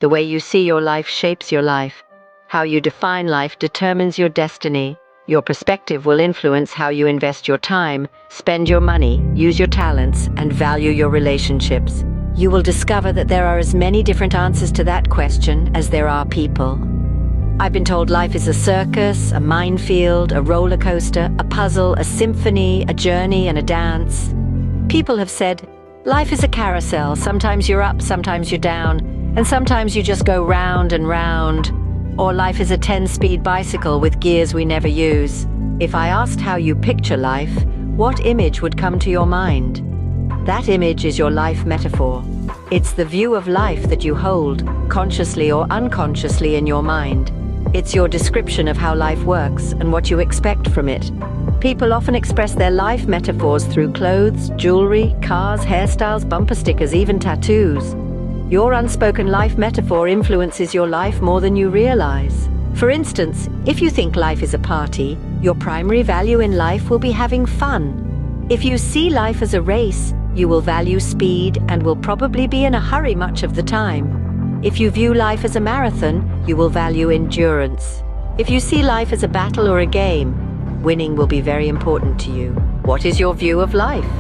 The way you see your life shapes your life. How you define life determines your destiny. Your perspective will influence how you invest your time, spend your money, use your talents, and value your relationships. You will discover that there are as many different answers to that question as there are people. I've been told life is a circus, a minefield, a roller coaster, a puzzle, a symphony, a journey, and a dance. People have said, life is a carousel. Sometimes you're up, sometimes you're down, and sometimes you just go round and round. Or life is a 10-speed bicycle with gears we never use. If I asked how you picture life, what image would come to your mind? That image is your life metaphor. It's the view of life that you hold, consciously or unconsciously, in your mind. It's your description of how life works and what you expect from it. People often express their life metaphors through clothes, jewelry, cars, hairstyles, bumper stickers, even tattoos. Your unspoken life metaphor influences your life more than you realize. For instance, if you think life is a party, your primary value in life will be having fun. If you see life as a race, you will value speed and will probably be in a hurry much of the time. If you view life as a marathon, you will value endurance. If you see life as a battle or a game, winning will be very important to you. What is your view of life?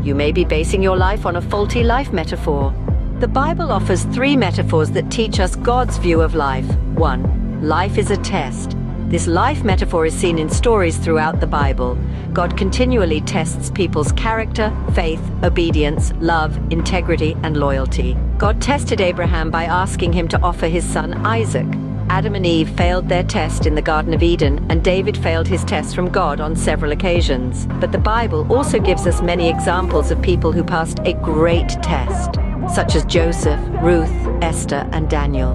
You may be basing your life on a faulty life metaphor. The Bible offers 3 metaphors that teach us God's view of life. 1. Life is a test. This life metaphor is seen in stories throughout the Bible. God continually tests people's character, faith, obedience, love, integrity, and loyalty. God tested Abraham by asking him to offer his son Isaac. Adam and Eve failed their test in the Garden of Eden, and David failed his test from God on several occasions. But the Bible also gives us many examples of people who passed a great test, such as Joseph, Ruth, Esther, and Daniel.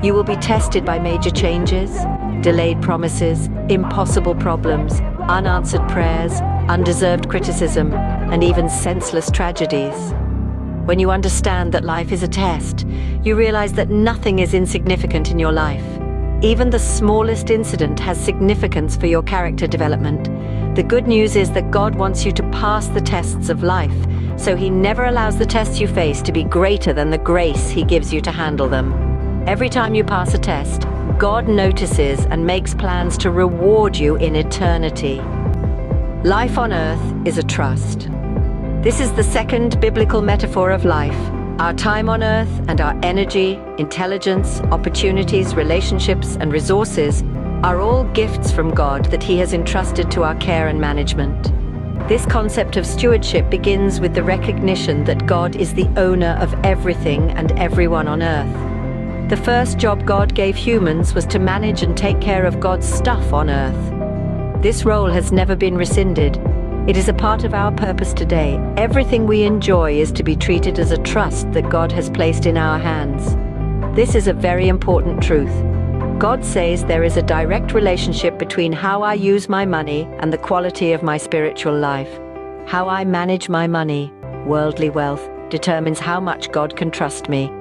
You will be tested by major changes, delayed promises, impossible problems, unanswered prayers, undeserved criticism, and even senseless tragedies. When you understand that life is a test, you realize that nothing is insignificant in your life. Even the smallest incident has significance for your character development. The good news is that God wants you to pass the tests of life, so He never allows the tests you face to be greater than the grace He gives you to handle them. Every time you pass a test, God notices and makes plans to reward you in eternity. Life on earth is a trust. This is the second biblical metaphor of life. Our time on earth and our energy, intelligence, opportunities, relationships, and resources are all gifts from God that He has entrusted to our care and management. This concept of stewardship begins with the recognition that God is the owner of everything and everyone on earth. The first job God gave humans was to manage and take care of God's stuff on earth. This role has never been rescinded. It is a part of our purpose today. Everything we enjoy is to be treated as a trust that God has placed in our hands. This is a very important truth. God says there is a direct relationship between how I use my money and the quality of my spiritual life. How I manage my money, worldly wealth, determines how much God can trust me.